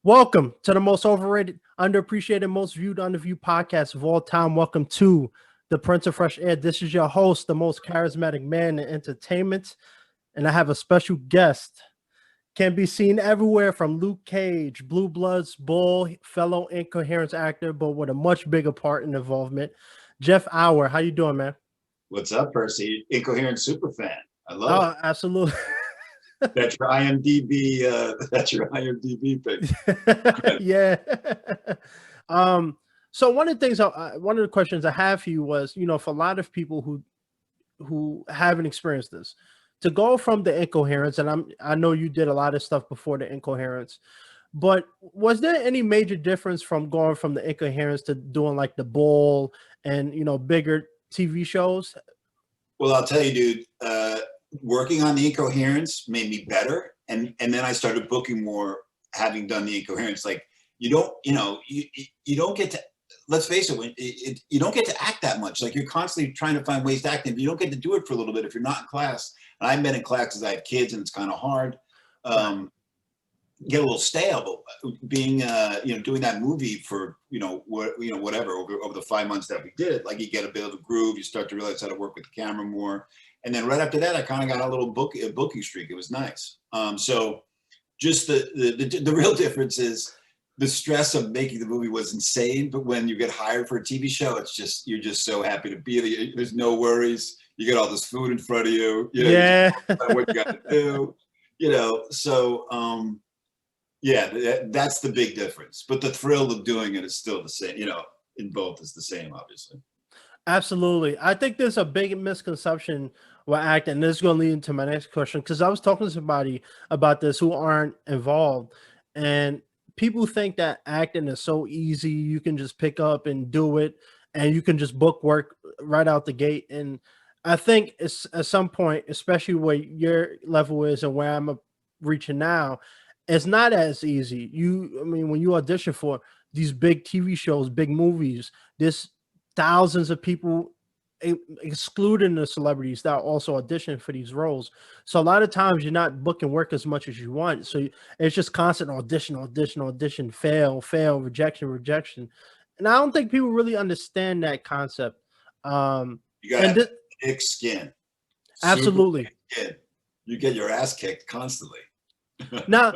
Welcome to the most overrated, underappreciated, most viewed, underviewed podcast of all time. Welcome to the Prince of Fresh Air. This is your host, the most charismatic man in entertainment, and I have a special guest. Can be seen everywhere from Luke Cage, Blue Bloods, Bull, fellow Incoherence actor, but with a much bigger part in involvement. Jeff Auer, how you doing, man? What's up, Percy? Incoherent super fan. I love it. Oh, absolutely. That's your IMDb. That's your IMDb pick. Yeah. um. So one of the things, one of the questions I have for you was, for a lot of people who haven't experienced this, to go from the incoherence, and I know you did a lot of stuff before the incoherence, but was there any major difference from going from the incoherence to doing like the Bull and bigger TV shows? Well, I'll tell you, dude. Working on the incoherence made me better, and then I started booking more, having done the incoherence. Like you don't get to. Let's face it, you don't get to act that much. Like you're constantly trying to find ways to act, and you don't get to do it for a little bit if you're not in class. And I've been in class because I have kids, and it's kind of hard. Get a little stale, but being doing that movie for whatever over the 5 months that we did it, like you get a bit of a groove, you start to realize how to work with the camera more, and then right after that I kind of got a little booking streak. It was nice. So just the real difference is the stress of making the movie was insane, but when you get hired for a TV show, it's just you're just so happy to be there. There's no worries. You get all this food in front of you. Yeah. You know what you got to do. Yeah, that's the big difference. But the thrill of doing it is still the same. In both is the same, obviously. Absolutely. I think there's a big misconception with acting. This is going to lead into my next question because I was talking to somebody about this who aren't involved, and people think that acting is so easy. You can just pick up and do it, and you can just book work right out the gate. And I think it's at some point, especially where your level is and where I'm reaching now, it's not as easy. I mean, when you audition for these big TV shows, big movies, there's thousands of people, excluding the celebrities, that are also auditioning for these roles. So a lot of times you're not booking work as much as you want. So it's just constant audition, audition, audition, fail, fail, rejection, rejection. And I don't think people really understand that concept. You got And to have thick skin. Super absolutely. thick skin. You get your ass kicked constantly. Now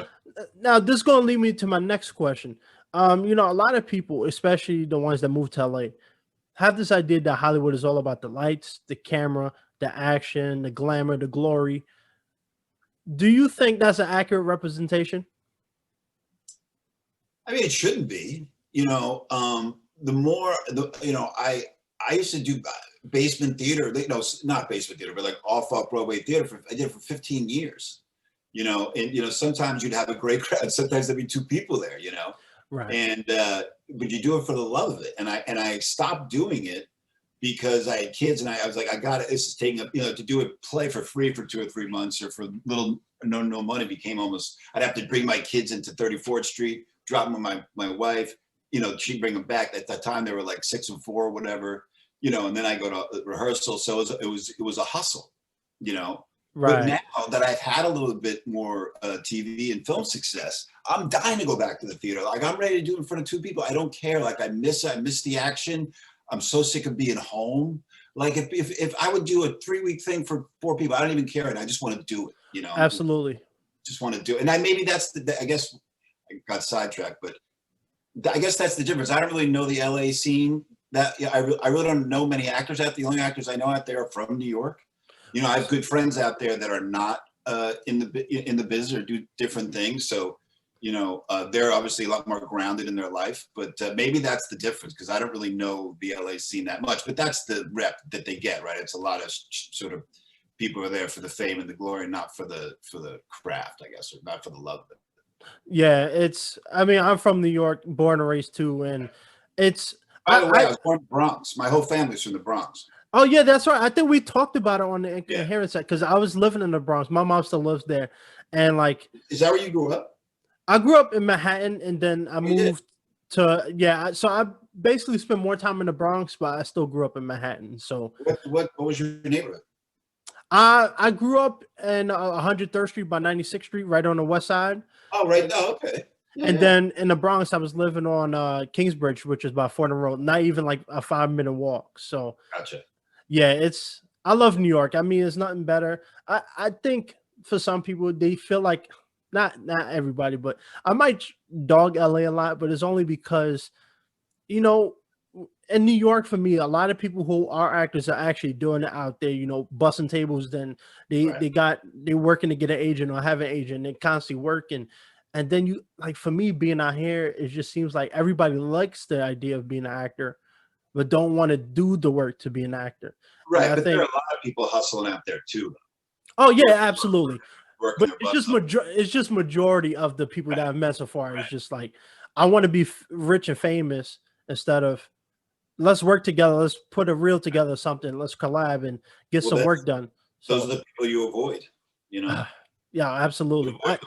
this is going to lead me to my next question. A lot of people, especially the ones that move to LA, have this idea that Hollywood is all about the lights, the camera, the action, the glamour, the glory. Do you think that's an accurate representation? I mean, it shouldn't be. The more I used to do basement theater. Not basement theater, but like off Broadway theater. I did it for 15 years. And sometimes you'd have a great crowd. Sometimes there'd be two people there. Right. And but you do it for the love of it. And I stopped doing it because I had kids, and I was like, I got it. This is taking up, to do a play for free for 2 or 3 months or for little no money became almost. I'd have to bring my kids into 34th Street, drop them with my wife. She'd bring them back. At that time, they were like 6 and 4, whatever. And then I go to rehearsal. So it was a hustle. But Right. now that I've had a little bit more TV and film success, I'm dying to go back to the theater. Like I'm ready to do it in front of 2 people. I don't care. Like I miss the action. I'm so sick of being home. Like if I would do a 3-week thing for 4 people, I don't even care, and I just want to do it. Absolutely. Just want to do it. And maybe that's I guess I got sidetracked, but I guess that's the difference. I don't really know the LA scene. I really don't know many actors out there. The only actors I know out there are from New York. I have good friends out there that are not in the business or do different things. So, they're obviously a lot more grounded in their life. But maybe that's the difference, because I don't really know the LA scene that much. But that's the rep that they get, right? It's a lot of sort of people are there for the fame and the glory, not for the craft, I guess, or not for the love of it. Yeah, I mean, I'm from New York, born and raised too, and it's By the way, I I was born in the Bronx. My whole family's from the Bronx. oh yeah, that's right. I think we talked about it on the Yeah. incoherence because I was living in the Bronx. My mom still lives there, and like Is that where you grew up? I grew up in Manhattan, and then I Oh, you did? moved to So I basically spent more time in the Bronx, but I still grew up in Manhattan. So What was your neighborhood? I grew up in 103rd Street by 96th Street, right on the west side. Oh, right. Oh, okay. Yeah, And yeah. then in the Bronx, I was living on Kingsbridge, which is about Fordham Road, not even like a 5-minute walk. So Gotcha. yeah, I love New York. I mean, it's nothing better. I think for some people they feel like not everybody, but I might dog LA a lot, but it's only because you know in New York for me, a lot of people who are actors are actually doing it out there, busting tables. Then Right. they're working to get an agent or have an agent. They're constantly working. And then you like for me being out here, it just seems like everybody likes the idea of being an actor, but don't want to do the work to be an actor. And Right. I But there are think, a lot of people hustling out there too, oh yeah, working, absolutely. working But their butts off. it's just majority of the people Right. that I've met so far is Right. just like I want to be rich and famous instead of let's work together. Let's put a reel together, something. Let's collab and get Well, some work done. those are So, the people you avoid, you know? yeah, You absolutely. avoid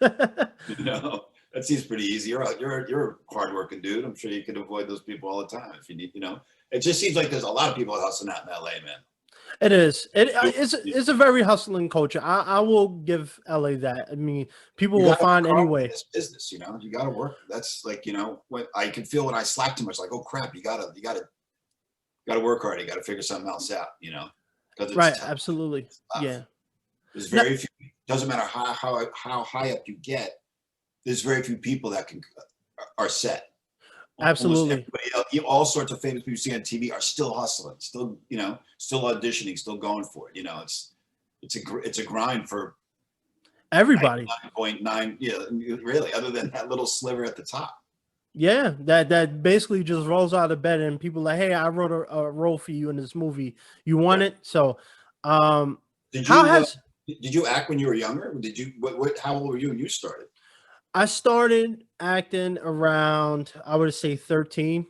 them, you know? That seems pretty easy. You're a hardworking dude. I'm sure you could avoid those people all the time if you need, you know? It just seems like there's a lot of people hustling out in LA, man. It is. You, It's a very hustling culture. I will give LA that. I mean, people you will got to work find hard in anyway. this business, you know? You got to work. That's like, you know, when I can feel when I slack too much, like, oh crap, you gotta work hard. You gotta figure something else out, you know? Because it's Right. tough. Absolutely. It's tough. Yeah. There's No, very few. Doesn't matter how high up you get. There's very few people that are set. Almost absolutely. everybody else, all sorts of famous people you see on TV are still hustling, still still auditioning, still going for it. You know, it's a grind for Everybody. 99.9. Yeah, really. Other than that little sliver at the top. Yeah. That basically just rolls out of bed and people like, hey, I wrote a role for you in this movie. You want Right. it? So, Did how you has did you act when you were younger? Did you what how old were you when you started? I started acting around, I would say 13,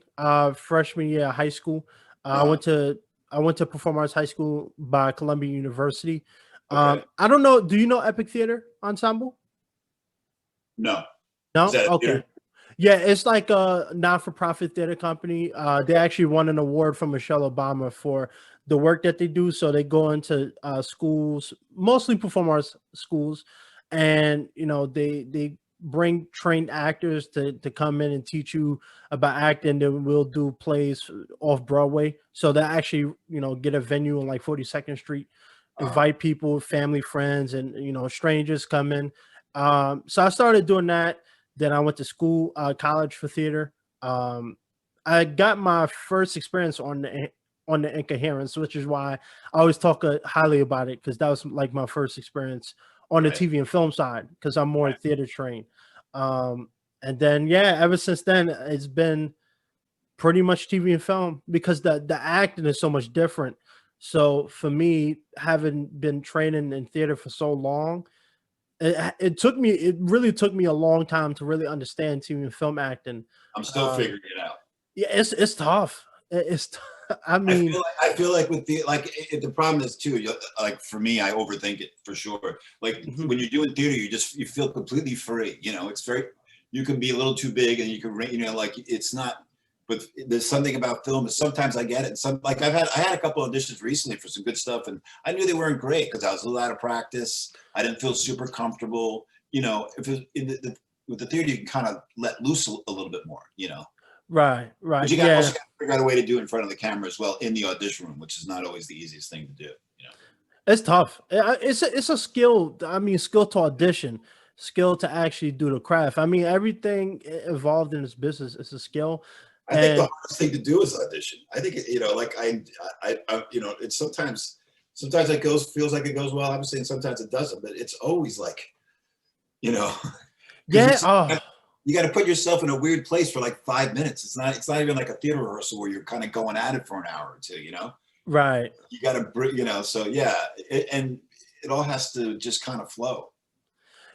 freshman year of high school. Uh, I Uh, went to I went to Performing Arts High School by Columbia University. okay. I don't know. Do you know Epic Theater Ensemble? No. Is No? that a Okay. theater? Yeah, it's like a not-for-profit theater company. They Okay. actually won an award from Michelle Obama for the work that they do. So they go into schools, mostly performing arts schools, and they bring trained actors to come in and teach you about acting. Then we'll do plays off Broadway. So they actually get a venue on like 42nd Street, Uh-huh. invite people, family, friends, and strangers come in. So I started doing that. Then I went to school, college for theater. Um, I got my first experience on the Incoherence, which is why I always talk highly about it because that was like my first experience on the Right. TV and film side because I'm more Right. theater trained. And then yeah, ever since then it's been pretty much TV and film because the acting is so much different. So for me, having been training in theater for so long, it really took me a long time to really understand TV and film acting. I'm still Um, figuring it out. yeah, it's tough. I I mean, feel like with the problem is too, like for me, I overthink it for sure. Like mhm, when you're doing theater, you feel completely free. You know, it's very you can be a little too big and you can like it's not. But there's something about film that sometimes I get it. And some like I had a couple auditions recently for some good stuff, and I knew they weren't great because I was a little out of practice. I didn't feel super comfortable. You know, if it, in with the theater, you can kind of let loose a little bit more. You know. right, But right, you got yeah, also got to figure out a way to do it in front of the camera as well in the audition room, which is not always the easiest thing to do. You know. it's tough. It's a skill. I mean, skill to audition, skill to actually do the craft. I mean, everything involved in this business is a skill, I think the and hardest thing to do is audition. I think like it's sometimes it feels like it goes well, obviously, and sometimes it doesn't. But it's always like you know yeah, because oh, you got to put yourself in a weird place for like 5 minutes. It's not even like a theater rehearsal where you're kind of going at it for an hour or two. You know. right. You got to so yeah, and it all has to just kind of flow.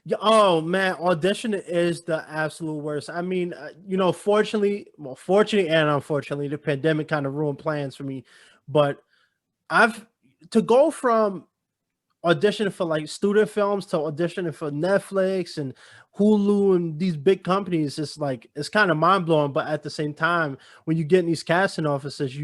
Yeah, oh man, audition is the absolute worst. I mean, fortunately and unfortunately, the pandemic kind of ruined plans for me. But I've to go from auditioning for like student films to auditioning for Netflix and Hulu and these big companies, it's like it's kind of mind blowing. But at the same time, when you get in these casting offices,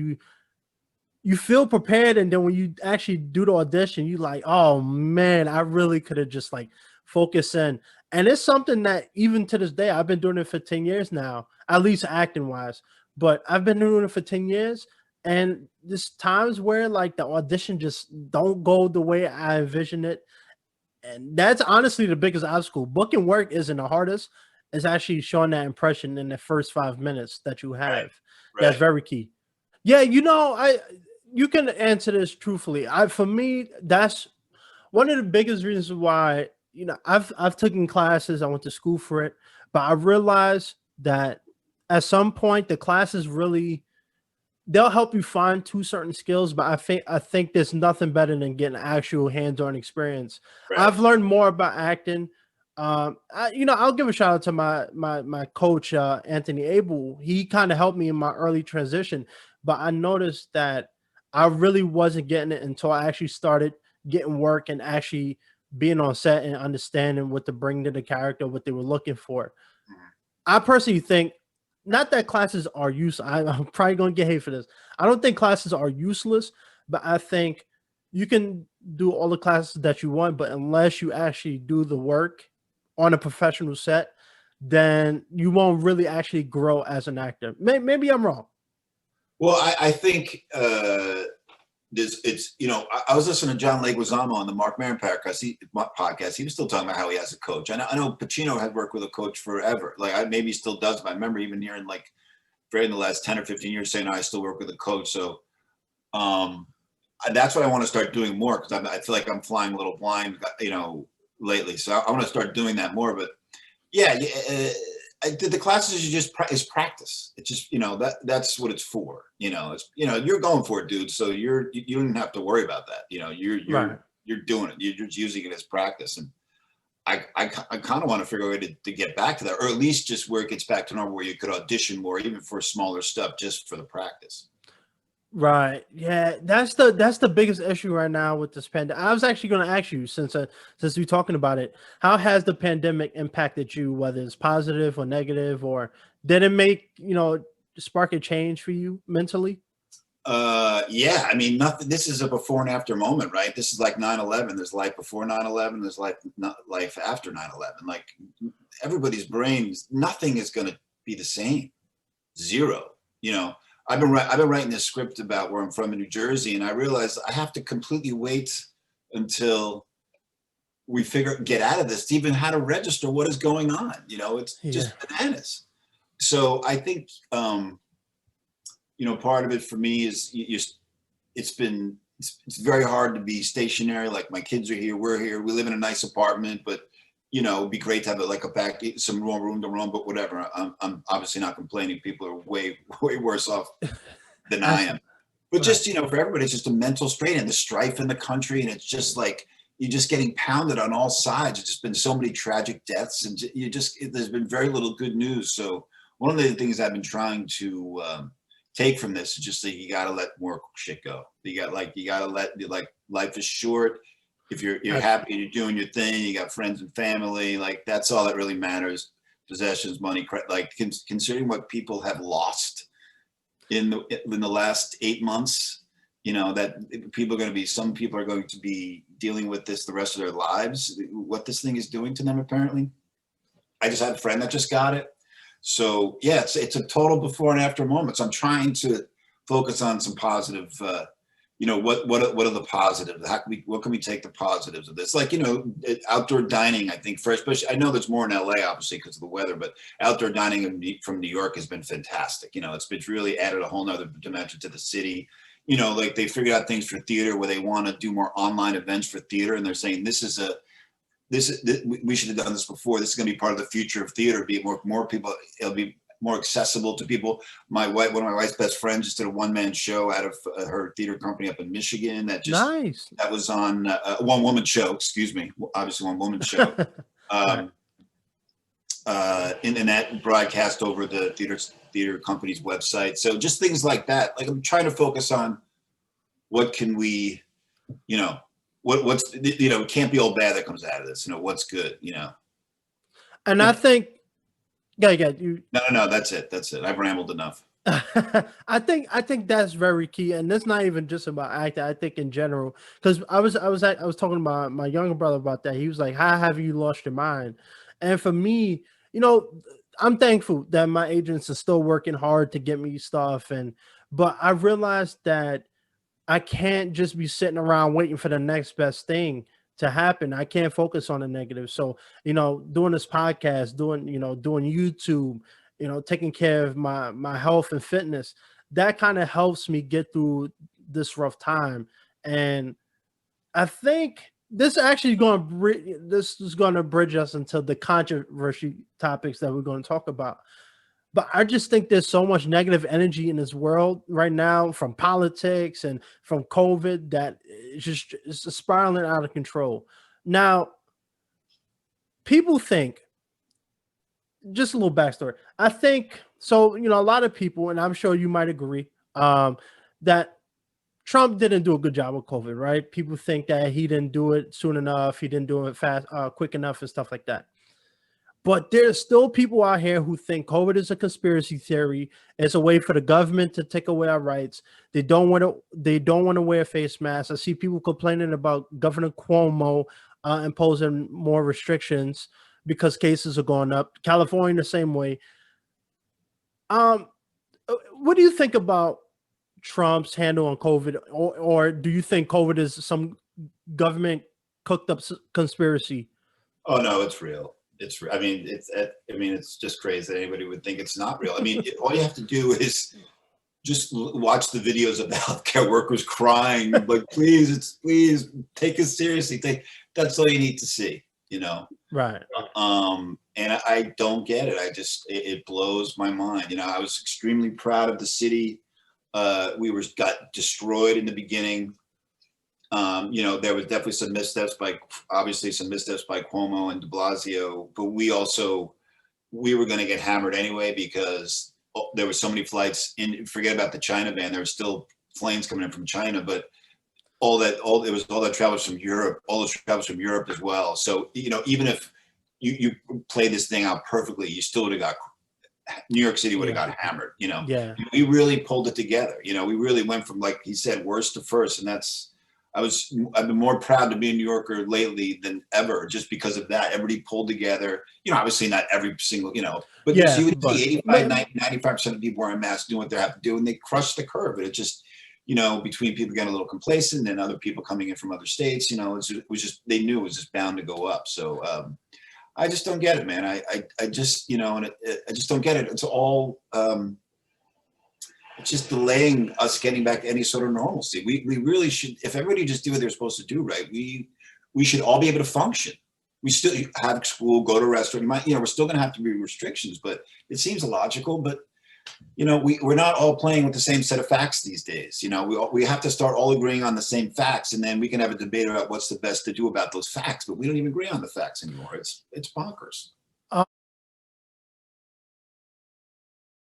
you feel prepared, and then when you actually do the audition, you like, oh man, I really could have just like focus in. And it's something that even to this day, I've been doing it for 10 years now, at least acting wise. But I've been doing it for 10 years. And there's times where like the audition just don't go the way I envision it. And that's honestly the biggest obstacle. Booking work isn't the hardest. It's actually showing that impression in the first 5 minutes that you Right. have. That's Right. very key. Yeah, you can answer this truthfully. For me, that's one of the biggest reasons why, I've taken classes, I went to school for it, but I realized that at some point the classes really, they'll help you find two certain skills, but I think there's nothing better than getting actual hands-on experience. Right. I've learned more about acting. I'll give a shout out to my coach, Anthony Abel. He kind of helped me in my early transition, but I noticed that I really wasn't getting it until I actually started getting work and actually being on set and understanding what to bring to the character, what they were looking for. Mhm. I personally think not that classes are useless. I'm probably going to get hate for this. I don't think classes are useless, but I think you can do all the classes that you want, but unless you actually do the work on a professional set, then you won't really actually grow as an actor. Maybe I'm wrong. Well, I think it's I was listening to John Leguizamo on the Mark Maron podcast. He was still talking about how he has a coach. I know Pacino had worked with a coach forever. Like maybe he still does, but I remember even hearing like in the last 10 or 15 years saying, I still work with a coach. So that's what I want to start doing more, because I feel like I'm flying a little blind, lately. So I want to start doing that more. But yeah, the classes is practice. It's just that's what it's for. You're going for it, dude. So you don't have to worry about that. Right. You're doing it. You're just using it as practice. And I kind of want to figure out a way to get back to that, or at least just where it gets back to normal, where you could audition more, even for smaller stuff, just for the practice. Right. Yeah, that's the biggest issue right now with this pandemic. I was actually going to ask you, since we're talking about it, how has the pandemic impacted you, whether it's positive or negative, or did it make, spark a change for you mentally? Yeah, I mean, nothing. This is a before and after moment, right? This is like 9/11. There's life before 9/11. There's life after 9/11. Like everybody's brains, nothing is going to be the same. Zero. I've been writing this script about where I'm from in New Jersey, and I realized I have to completely wait until we get out of this to even how to register what is going on. It's Yeah. just bananas. So I think, part of it for me is it's very hard to be stationary. Like my kids are here, we're here, we live in a nice apartment, but it'd be great to have some more room to roam, but whatever. I'm obviously not complaining. People are way, way worse off than I am. But just, for everybody, it's just a mental strain and the strife in the country. And it's just like, you're just getting pounded on all sides. It's just been so many tragic deaths, and there's been very little good news. So one of the things I've been trying to take from this is just that you got to let more shit go. You got to let, life is short. If you're happy, you're doing your thing, you got friends and family, like that's all that really matters. Possessions, money, like considering what people have lost in the last 8 months, that some people are going to be dealing with this the rest of their lives, what this thing is doing to them, apparently. I just had a friend that just got it. So yeah, it's a total before and after moment. So I'm trying to focus on some positive, what are the positives? What can we take the positives of this? Like, outdoor dining, I think especially, I know there's more in LA, obviously, because of the weather, but outdoor dining from New York has been fantastic. It's really added a whole nother dimension to the city. Like they figured out things for theater where they want to do more online events for theater. And they're saying, we should have done this before. This is going to be part of the future of theater. Be more people. It'll be more accessible to people. One of my wife's best friends just did a one-man show out of her theater company up in Michigan. Nice. That was on a one-woman show. Excuse me, obviously one-woman show. Right. And that broadcast over the theater company's website. So just things like that. Like I'm trying to focus on what can we, what's it can't be all bad that comes out of this. What's good. And I think, yeah, you. No, that's it. I've rambled enough. I think that's very key, and it's not even just about acting. I think in general, because I was talking about my younger brother about that. He was like, "How have you lost your mind?" And for me, you know, I'm thankful that my agents are still working hard to get me stuff, but I realized that I can't just be sitting around waiting for the next best thing to happen. I can't focus on the negative. So, doing this podcast, doing YouTube, taking care of my health and fitness, that kind of helps me get through this rough time. And I think this is going to bridge us into the controversy topics that we're going to talk about. But I just think there's so much negative energy in this world right now, from politics and from COVID, that it's just spiraling out of control. Now, people think, just a little backstory. I think so. A lot of people, and I'm sure you might agree, that Trump didn't do a good job with COVID. Right? People think that he didn't do it soon enough, he didn't do it quick enough, and stuff like that. But there's still people out here who think COVID is a conspiracy theory. It's a way for the government to take away our rights. They don't want to. They don't want to wear face masks. I see people complaining about Governor Cuomo imposing more restrictions because cases are going up. California the same way. Um, what do you think about Trump's handle on COVID, or do you think COVID is some government cooked up conspiracy? Oh no, it's real. I mean, it's just crazy that anybody would think it's not real. I mean, all you have to do is just watch the videos of the healthcare workers crying, like, please take us seriously. That's all you need to see, Right. And I don't get it. It blows my mind. I was extremely proud of the city. We got destroyed in the beginning. There was definitely some missteps by Cuomo and de Blasio, but we were going to get hammered anyway, because there were so many flights in. Forget about the China ban. There were still planes coming in from China, but all that travels from Europe, all those travels from Europe as well. So, even if you play this thing out perfectly, you still would have got, New York City would have got hammered, Yeah. We really pulled it together. We really went from, like he said, worst to first. And I've been more proud to be a New Yorker lately than ever, just because of that. Everybody pulled together. Obviously not every single, but Yeah, you would but see 85, 95% of people wearing masks, doing what they have to do, and they crushed the curve. And it just, between people getting a little complacent and other people coming in from other states, it was just, they knew it was just bound to go up. So I just don't get it, man. I just, I just don't get it. It's all, it's just delaying us getting back to any sort of normalcy. We really should, if everybody just do what they're supposed to do, right? We should all be able to function. We still have school, go to a restaurant. We're still going to have to be restrictions, but it seems illogical. But we're not all playing with the same set of facts these days. We have to start all agreeing on the same facts, and then we can have a debate about what's the best to do about those facts. But we don't even agree on the facts anymore. It's bonkers.